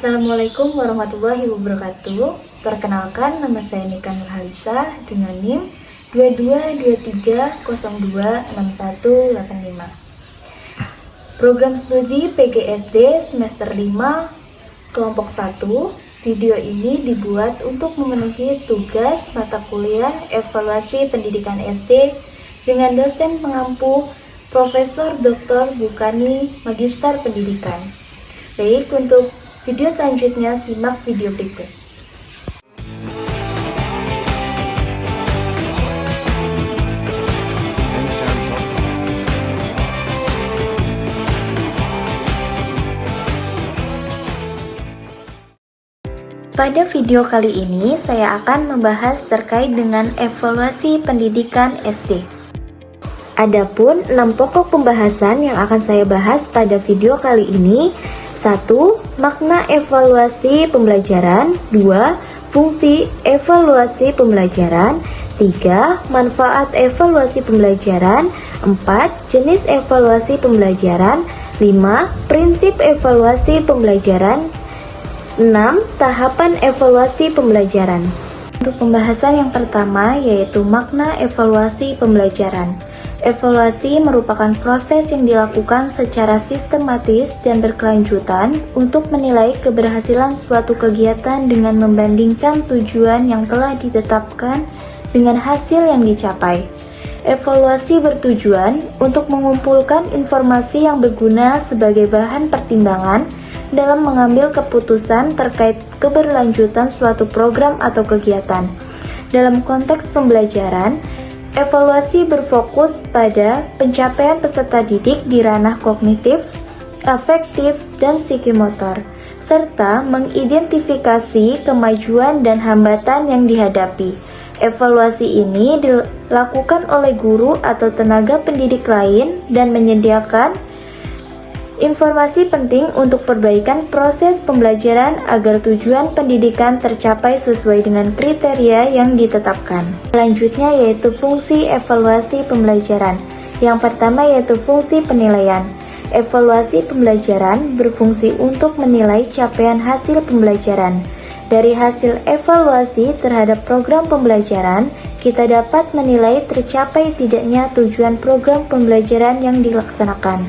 Assalamualaikum warahmatullahi wabarakatuh. Perkenalkan, nama saya Nika Nurhalisa dengan NIM 2223026185. Program studi PGSD semester 5 kelompok 1. Video ini dibuat untuk memenuhi tugas mata kuliah evaluasi pendidikan SD dengan dosen pengampu Profesor Dr. Bukani Magister Pendidikan. Baik, untuk video selanjutnya simak video berikut. Pada video kali ini saya akan membahas terkait dengan evaluasi pendidikan SD. Adapun 6 pokok pembahasan yang akan saya bahas pada video kali ini: 1. Makna evaluasi pembelajaran. 2. Fungsi evaluasi pembelajaran. 3. Manfaat evaluasi pembelajaran. 4. Jenis evaluasi pembelajaran. 5. Prinsip evaluasi pembelajaran. 6. Tahapan evaluasi pembelajaran. Untuk pembahasan yang pertama yaitu makna evaluasi pembelajaran. Evaluasi merupakan proses yang dilakukan secara sistematis dan berkelanjutan untuk menilai keberhasilan suatu kegiatan dengan membandingkan tujuan yang telah ditetapkan dengan hasil yang dicapai. Evaluasi bertujuan untuk mengumpulkan informasi yang berguna sebagai bahan pertimbangan dalam mengambil keputusan terkait keberlanjutan suatu program atau kegiatan. Dalam konteks pembelajaran, evaluasi berfokus pada pencapaian peserta didik di ranah kognitif, afektif, dan psikomotor, serta mengidentifikasi kemajuan dan hambatan yang dihadapi. Evaluasi ini dilakukan oleh guru atau tenaga pendidik lain dan menyediakan informasi penting untuk perbaikan proses pembelajaran agar tujuan pendidikan tercapai sesuai dengan kriteria yang ditetapkan. Selanjutnya yaitu fungsi evaluasi pembelajaran. Yang pertama yaitu fungsi penilaian. Evaluasi pembelajaran berfungsi untuk menilai capaian hasil pembelajaran. Dari hasil evaluasi terhadap program pembelajaran, kita dapat menilai tercapai tidaknya tujuan program pembelajaran yang dilaksanakan.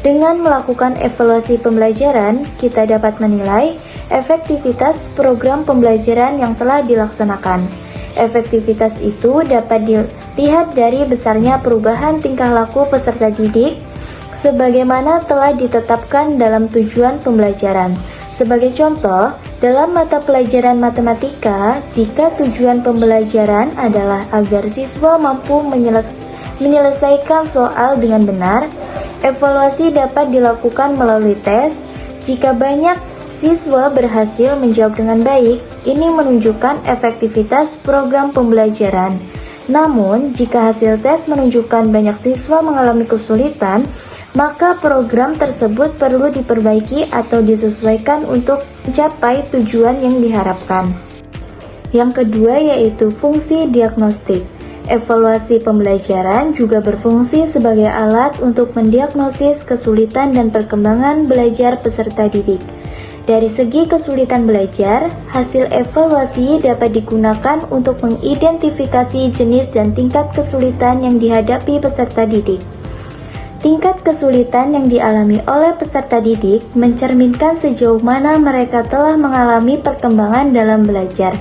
Dengan melakukan evaluasi pembelajaran, kita dapat menilai efektivitas program pembelajaran yang telah dilaksanakan. Efektivitas itu dapat dilihat dari besarnya perubahan tingkah laku peserta didik sebagaimana telah ditetapkan dalam tujuan pembelajaran. Sebagai contoh, dalam mata pelajaran matematika, jika tujuan pembelajaran adalah agar siswa mampu menyelesaikan soal dengan benar, evaluasi dapat dilakukan melalui tes. Jika banyak siswa berhasil menjawab dengan baik, ini menunjukkan efektivitas program pembelajaran. Namun, jika hasil tes menunjukkan banyak siswa mengalami kesulitan, maka program tersebut perlu diperbaiki atau disesuaikan untuk mencapai tujuan yang diharapkan. Yang kedua yaitu fungsi diagnostik. Evaluasi pembelajaran juga berfungsi sebagai alat untuk mendiagnosis kesulitan dan perkembangan belajar peserta didik. Dari segi kesulitan belajar, hasil evaluasi dapat digunakan untuk mengidentifikasi jenis dan tingkat kesulitan yang dihadapi peserta didik. Tingkat kesulitan yang dialami oleh peserta didik mencerminkan sejauh mana mereka telah mengalami perkembangan dalam belajar.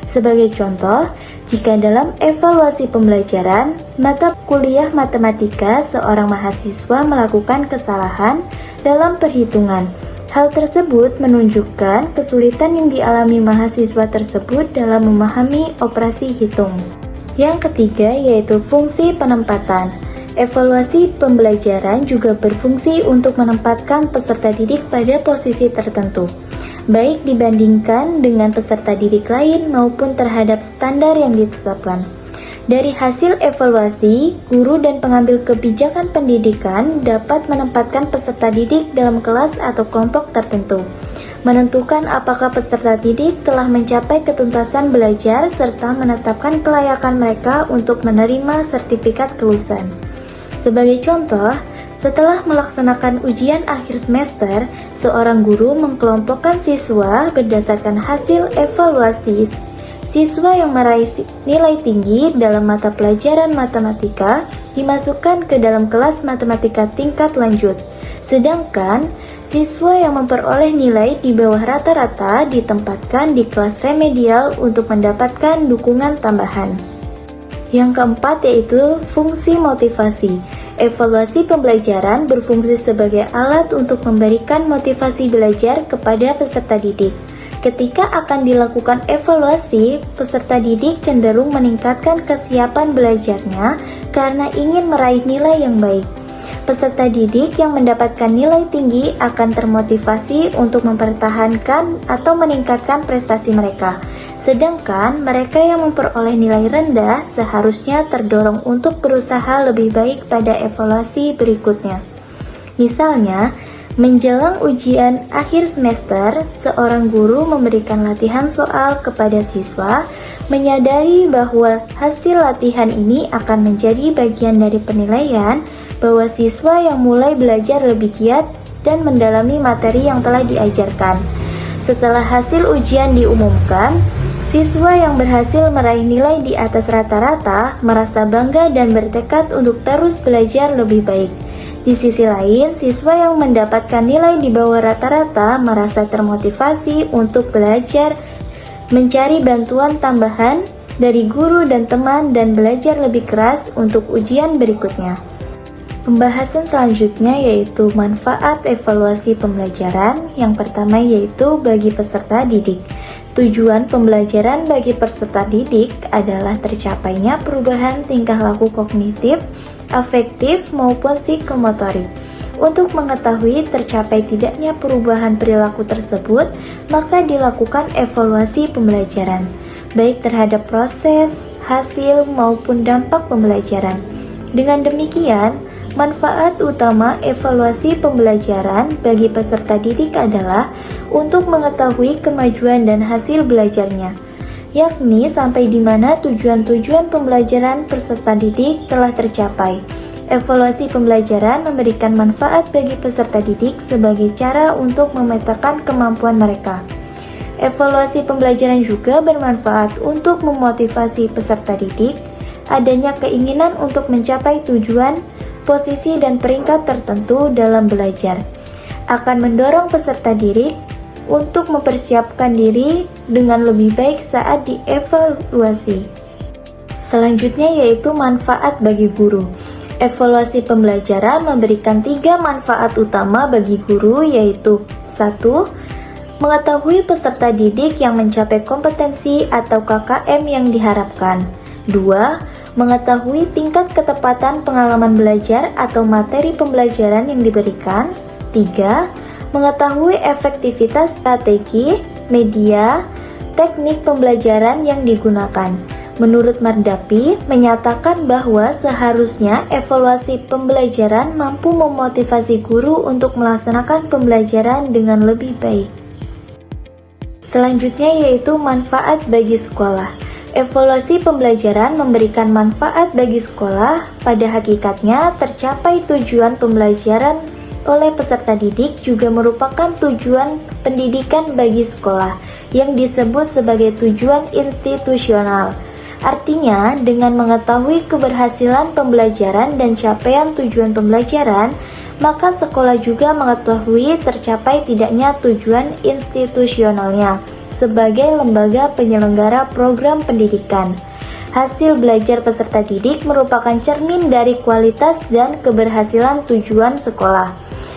Sebagai contoh, jika dalam evaluasi pembelajaran, mata kuliah matematika seorang mahasiswa melakukan kesalahan dalam perhitungan. Hal tersebut menunjukkan kesulitan yang dialami mahasiswa tersebut dalam memahami operasi hitung. Yang ketiga yaitu fungsi penempatan. Evaluasi pembelajaran juga berfungsi untuk menempatkan peserta didik pada posisi tertentu, baik dibandingkan dengan peserta didik lain maupun terhadap standar yang ditetapkan. Dari hasil evaluasi, guru dan pengambil kebijakan pendidikan dapat menempatkan peserta didik dalam kelas atau kelompok tertentu, menentukan apakah peserta didik telah mencapai ketuntasan belajar serta menetapkan kelayakan mereka untuk menerima sertifikat kelulusan. Sebagai contoh, Setelah melaksanakan ujian akhir semester, seorang guru mengkelompokkan siswa berdasarkan hasil evaluasi. Siswa yang meraih nilai tinggi dalam mata pelajaran matematika dimasukkan ke dalam kelas matematika tingkat lanjut. Sedangkan siswa yang memperoleh nilai di bawah rata-rata ditempatkan di kelas remedial untuk mendapatkan dukungan tambahan. Yang keempat yaitu fungsi motivasi. Evaluasi pembelajaran berfungsi sebagai alat untuk memberikan motivasi belajar kepada peserta didik. Ketika akan dilakukan evaluasi, peserta didik cenderung meningkatkan kesiapan belajarnya karena ingin meraih nilai yang baik. Peserta didik yang mendapatkan nilai tinggi akan termotivasi untuk mempertahankan atau meningkatkan prestasi mereka. Sedangkan mereka yang memperoleh nilai rendah seharusnya terdorong untuk berusaha lebih baik pada evaluasi berikutnya. Misalnya, menjelang ujian akhir semester, seorang guru memberikan latihan soal kepada siswa, menyadari bahwa hasil latihan ini akan menjadi bagian dari penilaian bahwa siswa yang mulai belajar lebih giat dan mendalami materi yang telah diajarkan. Setelah hasil ujian diumumkan, siswa yang berhasil meraih nilai di atas rata-rata merasa bangga dan bertekad untuk terus belajar lebih baik. Di sisi lain, siswa yang mendapatkan nilai di bawah rata-rata merasa termotivasi untuk belajar, mencari bantuan tambahan dari guru dan teman, dan belajar lebih keras untuk ujian berikutnya. Pembahasan selanjutnya yaitu manfaat evaluasi pembelajaran. Yang pertama yaitu bagi peserta didik. Tujuan pembelajaran bagi peserta didik adalah tercapainya perubahan tingkah laku kognitif, afektif, maupun psikomotorik. Untuk mengetahui tercapai tidaknya perubahan perilaku tersebut, maka dilakukan evaluasi pembelajaran, baik terhadap proses, hasil, maupun dampak pembelajaran. Dengan demikian, manfaat utama evaluasi pembelajaran bagi peserta didik adalah untuk mengetahui kemajuan dan hasil belajarnya, yakni sampai di mana tujuan-tujuan pembelajaran peserta didik telah tercapai. Evaluasi pembelajaran memberikan manfaat bagi peserta didik sebagai cara untuk memetakan kemampuan mereka. Evaluasi pembelajaran juga bermanfaat untuk memotivasi peserta didik, adanya keinginan untuk mencapai tujuan, posisi, dan peringkat tertentu dalam belajar, akan mendorong peserta didik untuk mempersiapkan diri dengan lebih baik saat dievaluasi. Selanjutnya yaitu manfaat bagi guru. Evaluasi pembelajaran memberikan 3 manfaat utama bagi guru, yaitu 1. Mengetahui peserta didik yang mencapai kompetensi atau KKM yang diharapkan. 2. Mengetahui tingkat ketepatan pengalaman belajar atau materi pembelajaran yang diberikan. 3. Mengetahui efektivitas strategi, media, teknik pembelajaran yang digunakan. Menurut Mardapi, menyatakan bahwa seharusnya evaluasi pembelajaran mampu memotivasi guru untuk melaksanakan pembelajaran dengan lebih baik. Selanjutnya yaitu manfaat bagi sekolah. Evaluasi pembelajaran memberikan manfaat bagi sekolah. Pada hakikatnya, tercapai tujuan pembelajaran oleh peserta didik juga merupakan tujuan pendidikan bagi sekolah yang disebut sebagai tujuan institusional. Artinya, dengan mengetahui keberhasilan pembelajaran dan capaian tujuan pembelajaran, maka sekolah juga mengetahui tercapai tidaknya tujuan institusionalnya sebagai lembaga penyelenggara program pendidikan. Hasil belajar peserta didik merupakan cermin dari kualitas dan keberhasilan tujuan sekolah.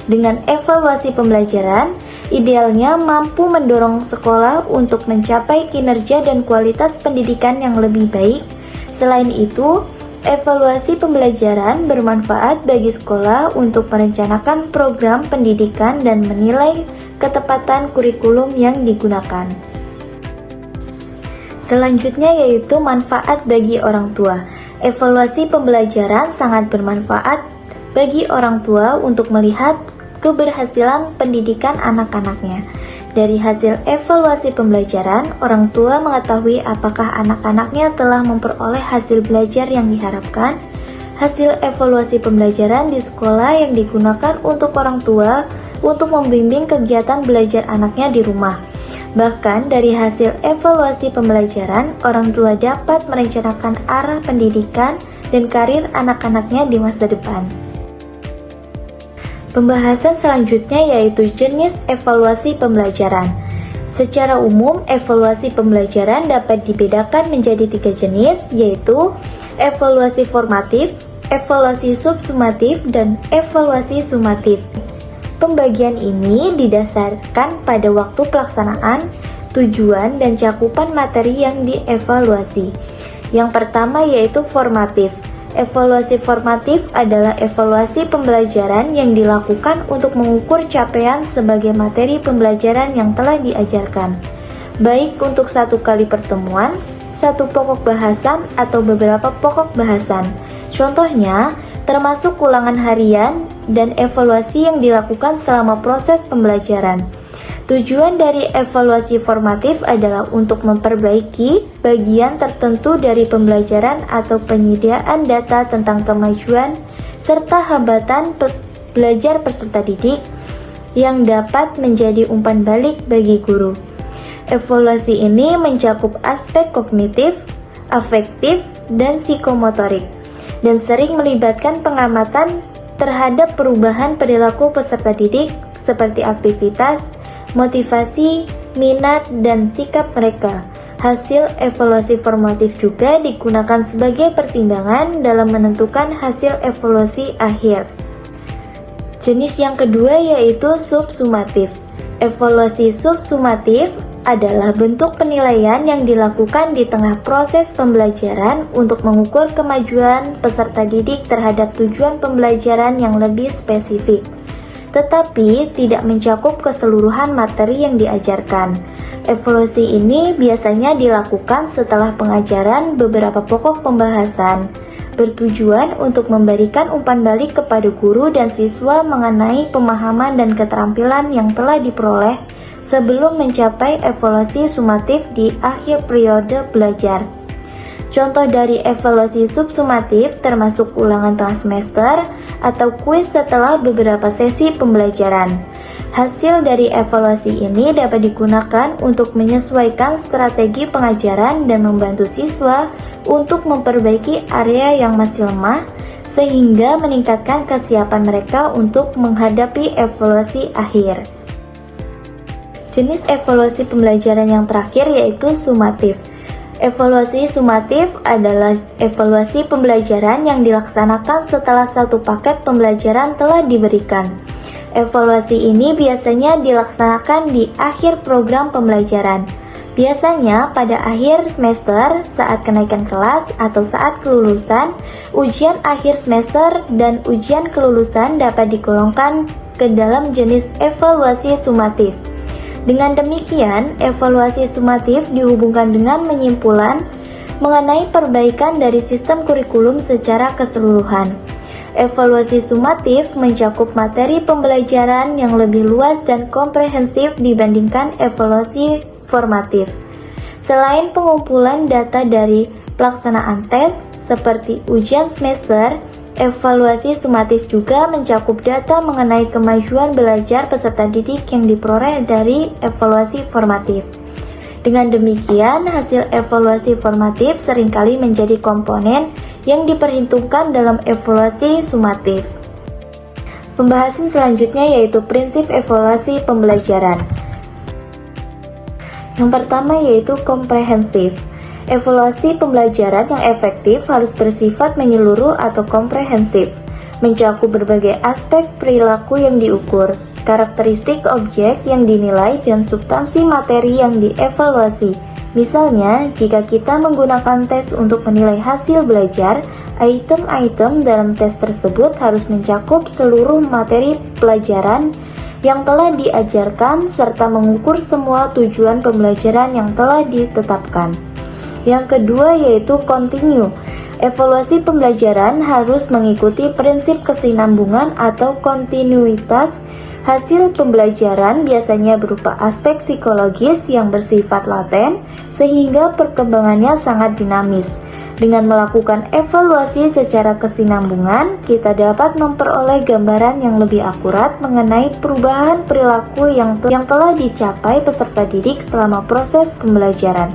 Dengan evaluasi pembelajaran, idealnya mampu mendorong sekolah untuk mencapai kinerja dan kualitas pendidikan yang lebih baik. Selain itu, evaluasi pembelajaran bermanfaat bagi sekolah untuk merencanakan program pendidikan dan menilai ketepatan kurikulum yang digunakan. Selanjutnya yaitu manfaat bagi orang tua. Evaluasi pembelajaran sangat bermanfaat bagi orang tua untuk melihat keberhasilan pendidikan anak-anaknya. Dari hasil evaluasi pembelajaran, orang tua mengetahui apakah anak-anaknya telah memperoleh hasil belajar yang diharapkan, hasil evaluasi pembelajaran di sekolah yang digunakan untuk orang tua untuk membimbing kegiatan belajar anaknya di rumah. Bahkan dari hasil evaluasi pembelajaran, orang tua dapat merencanakan arah pendidikan dan karir anak-anaknya di masa depan. Pembahasan selanjutnya yaitu jenis evaluasi pembelajaran. Secara umum, evaluasi pembelajaran dapat dibedakan menjadi 3 jenis, yaitu evaluasi formatif, evaluasi subsumatif, dan evaluasi sumatif. Pembagian ini didasarkan pada waktu pelaksanaan, tujuan, dan cakupan materi yang dievaluasi. Yang pertama yaitu formatif. Evaluasi formatif adalah evaluasi pembelajaran yang dilakukan untuk mengukur capaian sebagai materi pembelajaran yang telah diajarkan, baik untuk 1 kali pertemuan, 1 pokok bahasan, atau beberapa pokok bahasan. Contohnya, termasuk ulangan harian dan evaluasi yang dilakukan selama proses pembelajaran. Tujuan dari evaluasi formatif adalah untuk memperbaiki bagian tertentu dari pembelajaran atau penyediaan data tentang kemajuan serta hambatan belajar peserta didik yang dapat menjadi umpan balik bagi guru. Evaluasi ini mencakup aspek kognitif, afektif, dan psikomotorik, dan sering melibatkan pengamatan terhadap perubahan perilaku peserta didik seperti aktivitas, motivasi, minat, dan sikap mereka. Hasil evaluasi formatif juga digunakan sebagai pertimbangan dalam menentukan hasil evaluasi akhir. Jenis yang kedua yaitu subsumatif. Evaluasi subsumatif adalah bentuk penilaian yang dilakukan di tengah proses pembelajaran untuk mengukur kemajuan peserta didik terhadap tujuan pembelajaran yang lebih spesifik, tetapi tidak mencakup keseluruhan materi yang diajarkan. Evaluasi ini biasanya dilakukan setelah pengajaran beberapa pokok pembahasan, bertujuan untuk memberikan umpan balik kepada guru dan siswa mengenai pemahaman dan keterampilan yang telah diperoleh sebelum mencapai evaluasi sumatif di akhir periode belajar. Contoh dari evaluasi subsumatif termasuk ulangan tengah semester atau kuis setelah beberapa sesi pembelajaran. Hasil dari evaluasi ini dapat digunakan untuk menyesuaikan strategi pengajaran dan membantu siswa untuk memperbaiki area yang masih lemah sehingga meningkatkan kesiapan mereka untuk menghadapi evaluasi akhir. Jenis evaluasi pembelajaran yang terakhir yaitu sumatif. Evaluasi sumatif adalah evaluasi pembelajaran yang dilaksanakan setelah 1 paket pembelajaran telah diberikan. Evaluasi ini biasanya dilaksanakan di akhir program pembelajaran. Biasanya pada akhir semester, saat kenaikan kelas atau saat kelulusan, ujian akhir semester dan ujian kelulusan dapat digolongkan ke dalam jenis evaluasi sumatif. Dengan demikian, evaluasi sumatif dihubungkan dengan penyimpulan mengenai perbaikan dari sistem kurikulum secara keseluruhan. Evaluasi sumatif mencakup materi pembelajaran yang lebih luas dan komprehensif dibandingkan evaluasi formatif. Selain pengumpulan data dari pelaksanaan tes seperti ujian semester, evaluasi sumatif juga mencakup data mengenai kemajuan belajar peserta didik yang diperoleh dari evaluasi formatif. Dengan demikian, hasil evaluasi formatif seringkali menjadi komponen yang diperhitungkan dalam evaluasi sumatif. Pembahasan selanjutnya yaitu prinsip evaluasi pembelajaran. Yang pertama yaitu komprehensif. Evaluasi pembelajaran yang efektif harus bersifat menyeluruh atau komprehensif, mencakup berbagai aspek perilaku yang diukur, karakteristik objek yang dinilai, dan substansi materi yang dievaluasi. Misalnya, jika kita menggunakan tes untuk menilai hasil belajar, item-item dalam tes tersebut harus mencakup seluruh materi pelajaran yang telah diajarkan serta mengukur semua tujuan pembelajaran yang telah ditetapkan. Yang kedua yaitu kontinu. Evaluasi pembelajaran harus mengikuti prinsip kesinambungan atau kontinuitas. Hasil pembelajaran biasanya berupa aspek psikologis yang bersifat laten, sehingga perkembangannya sangat dinamis. Dengan melakukan evaluasi secara kesinambungan, kita dapat memperoleh gambaran yang lebih akurat mengenai perubahan perilaku yang telah dicapai peserta didik selama proses pembelajaran.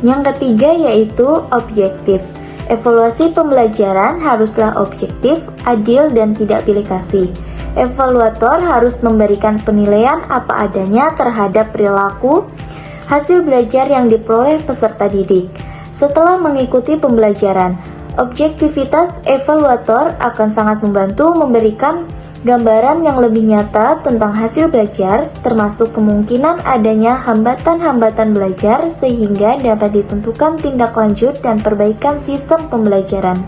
Yang ketiga yaitu objektif. Evaluasi pembelajaran haruslah objektif, adil, dan tidak pilih kasih. Evaluator harus memberikan penilaian apa adanya terhadap perilaku hasil belajar yang diperoleh peserta didik. Setelah mengikuti pembelajaran, objektivitas evaluator akan sangat membantu memberikan gambaran yang lebih nyata tentang hasil belajar, termasuk kemungkinan adanya hambatan-hambatan belajar sehingga dapat ditentukan tindak lanjut dan perbaikan sistem pembelajaran.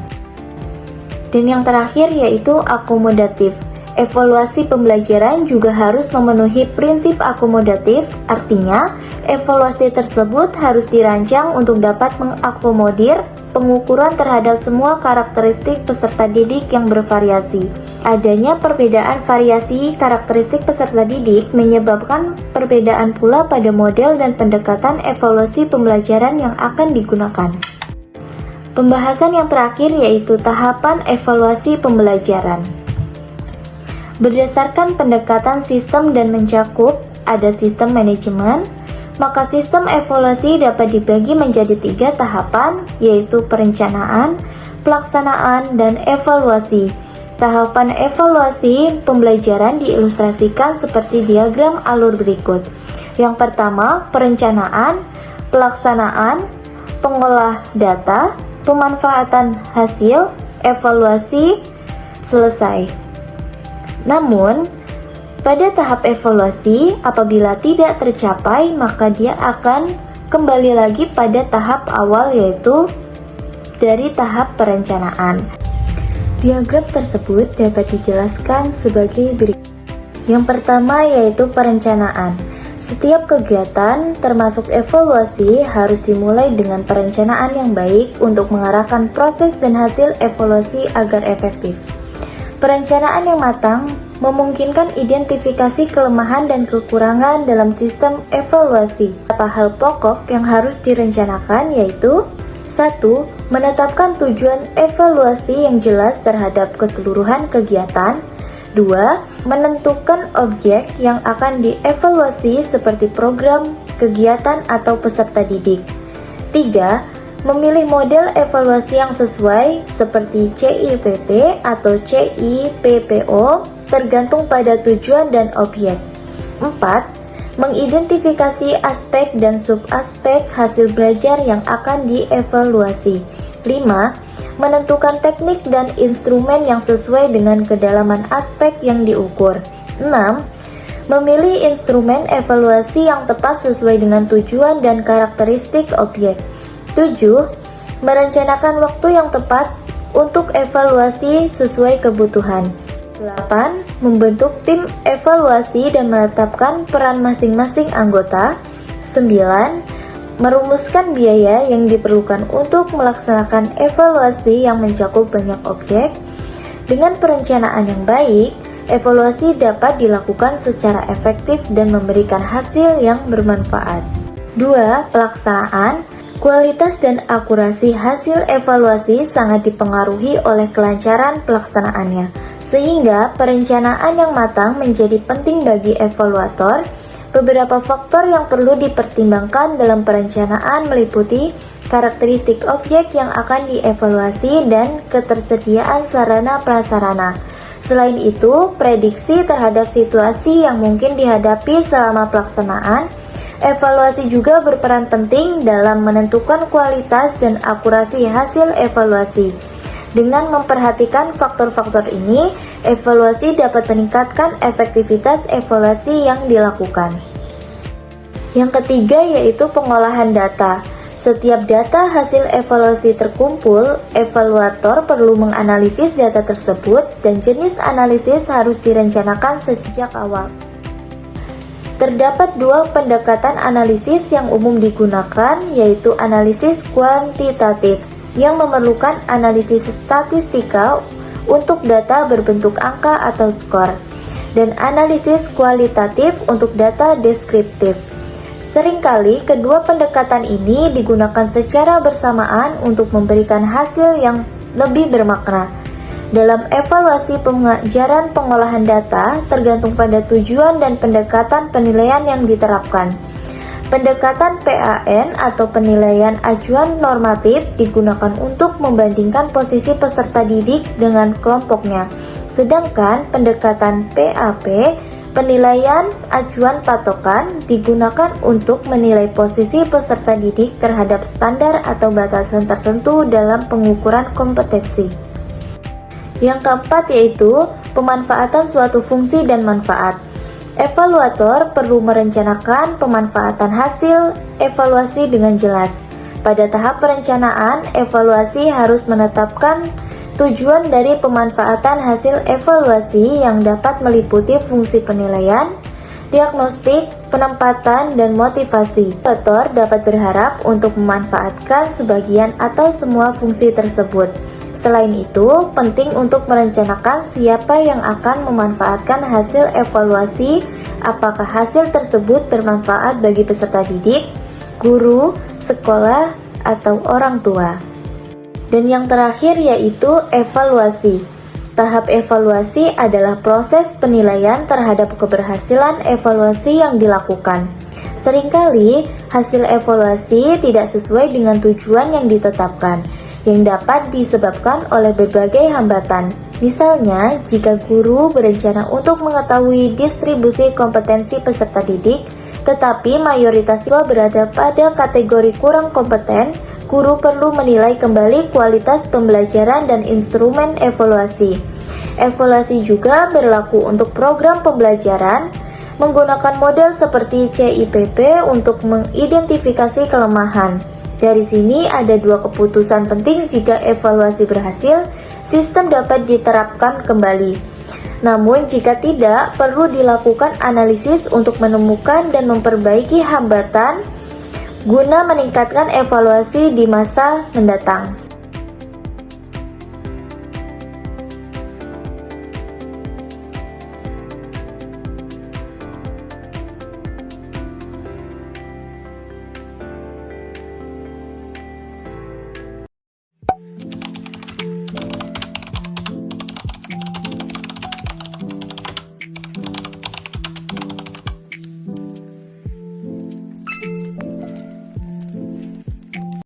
Dan yang terakhir yaitu akomodatif. Evaluasi pembelajaran juga harus memenuhi prinsip akomodatif, artinya evaluasi tersebut harus dirancang untuk dapat mengakomodir pengukuran terhadap semua karakteristik peserta didik yang bervariasi. Adanya perbedaan variasi karakteristik peserta didik menyebabkan perbedaan pula pada model dan pendekatan evaluasi pembelajaran yang akan digunakan. Pembahasan yang terakhir yaitu tahapan evaluasi pembelajaran. Berdasarkan pendekatan sistem dan mencakup ada sistem manajemen, maka sistem evaluasi dapat dibagi menjadi 3 tahapan, yaitu perencanaan, pelaksanaan, dan evaluasi. Tahapan evaluasi pembelajaran diilustrasikan seperti diagram alur berikut. Yang pertama, perencanaan, pelaksanaan, pengolah data, pemanfaatan hasil, evaluasi, selesai. Namun, pada tahap evaluasi, apabila tidak tercapai, maka dia akan kembali lagi pada tahap awal, yaitu dari tahap perencanaan. Diagram tersebut dapat dijelaskan sebagai berikut. Yang pertama yaitu perencanaan. Setiap kegiatan, termasuk evaluasi, harus dimulai dengan perencanaan yang baik untuk mengarahkan proses dan hasil evaluasi agar efektif. Perencanaan yang matang memungkinkan identifikasi kelemahan dan kekurangan dalam sistem evaluasi. Beberapa hal pokok yang harus direncanakan yaitu 1. Menetapkan tujuan evaluasi yang jelas terhadap keseluruhan kegiatan. 2. Menentukan objek yang akan dievaluasi seperti program, kegiatan, atau peserta didik. 3. Memilih model evaluasi yang sesuai seperti CIPP atau CIPPO tergantung pada tujuan dan objek. 4. Mengidentifikasi aspek dan subaspek hasil belajar yang akan dievaluasi. 5. Menentukan teknik dan instrumen yang sesuai dengan kedalaman aspek yang diukur. 6. Memilih instrumen evaluasi yang tepat sesuai dengan tujuan dan karakteristik objek. 7. Merencanakan waktu yang tepat untuk evaluasi sesuai kebutuhan. 8. Membentuk tim evaluasi dan menetapkan peran masing-masing anggota. 9. Merumuskan biaya yang diperlukan untuk melaksanakan evaluasi yang mencakup banyak objek. Dengan perencanaan yang baik, evaluasi dapat dilakukan secara efektif dan memberikan hasil yang bermanfaat. 2. Pelaksanaan. Kualitas dan akurasi hasil evaluasi sangat dipengaruhi oleh kelancaran pelaksanaannya, sehingga perencanaan yang matang menjadi penting bagi evaluator. Beberapa faktor yang perlu dipertimbangkan dalam perencanaan meliputi karakteristik objek yang akan dievaluasi dan ketersediaan sarana prasarana. Selain itu, prediksi terhadap situasi yang mungkin dihadapi selama pelaksanaan. Evaluasi juga berperan penting dalam menentukan kualitas dan akurasi hasil evaluasi. Dengan memperhatikan faktor-faktor ini, evaluasi dapat meningkatkan efektivitas evaluasi yang dilakukan. Yang ketiga yaitu pengolahan data. Setiap data hasil evaluasi terkumpul, evaluator perlu menganalisis data tersebut dan jenis analisis harus direncanakan sejak awal. Terdapat 2 pendekatan analisis yang umum digunakan, yaitu analisis kuantitatif yang memerlukan analisis statistika untuk data berbentuk angka atau skor, dan analisis kualitatif untuk data deskriptif. Seringkali kedua pendekatan ini digunakan secara bersamaan untuk memberikan hasil yang lebih bermakna. Dalam evaluasi pengajaran pengolahan data tergantung pada tujuan dan pendekatan penilaian yang diterapkan. Pendekatan PAN atau penilaian acuan normatif digunakan untuk membandingkan posisi peserta didik dengan kelompoknya. Sedangkan pendekatan PAP, penilaian acuan patokan, digunakan untuk menilai posisi peserta didik terhadap standar atau batasan tertentu dalam pengukuran kompetensi. Yang keempat yaitu pemanfaatan suatu fungsi dan manfaat. Evaluator perlu merencanakan pemanfaatan hasil evaluasi dengan jelas. Pada tahap perencanaan, evaluasi harus menetapkan tujuan dari pemanfaatan hasil evaluasi yang dapat meliputi fungsi penilaian, diagnostik, penempatan, dan motivasi. Evaluator dapat berharap untuk memanfaatkan sebagian atau semua fungsi tersebut. Selain itu, penting untuk merencanakan siapa yang akan memanfaatkan hasil evaluasi, apakah hasil tersebut bermanfaat bagi peserta didik, guru, sekolah, atau orang tua. Dan yang terakhir yaitu evaluasi. Tahap evaluasi adalah proses penilaian terhadap keberhasilan evaluasi yang dilakukan. Seringkali, hasil evaluasi tidak sesuai dengan tujuan yang ditetapkan, yang dapat disebabkan oleh berbagai hambatan. Misalnya, jika guru berencana untuk mengetahui distribusi kompetensi peserta didik, tetapi mayoritas siswa berada pada kategori kurang kompeten, guru perlu menilai kembali kualitas pembelajaran dan instrumen evaluasi. Evaluasi juga berlaku untuk program pembelajaran, menggunakan model seperti CIPP untuk mengidentifikasi kelemahan. Dari sini ada dua keputusan penting. Jika evaluasi berhasil, sistem dapat diterapkan kembali. Namun jika tidak, perlu dilakukan analisis untuk menemukan dan memperbaiki hambatan guna meningkatkan evaluasi di masa mendatang.